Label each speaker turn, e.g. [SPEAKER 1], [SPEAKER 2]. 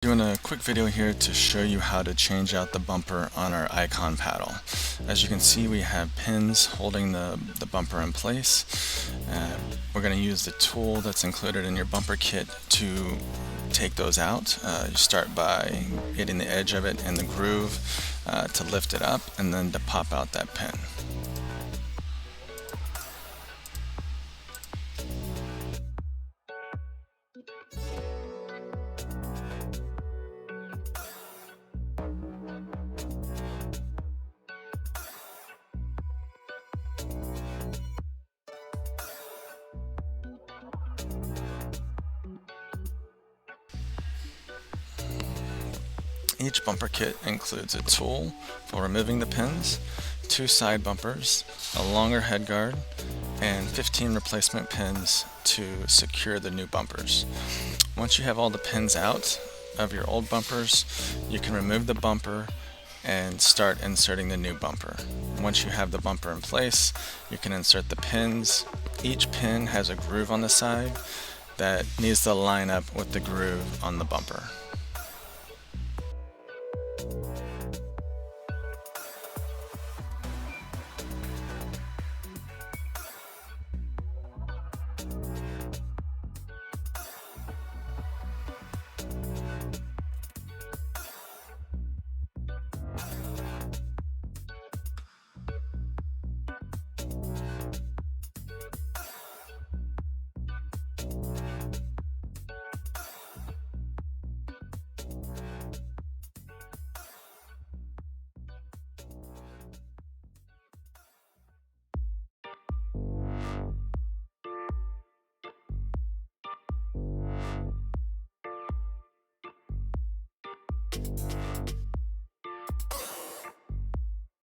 [SPEAKER 1] Doing a quick video here to show you how to change out the bumper on our icon paddle. As you can see, we have pins holding the bumper in place. We're going to use the tool that's included in your bumper kit to take those out. You start by hitting the edge of it in the groove to lift it up and then to pop out that pin. Each bumper kit includes a tool for removing the pins, 2 side bumpers, a longer head guard, and 15 replacement pins to secure the new bumpers. Once you have all the pins out of your old bumpers, you can remove the bumper and start inserting the new bumper. Once you have the bumper in place, you can insert the pins. Each pin has a groove on the side that needs to line up with the groove on the bumper.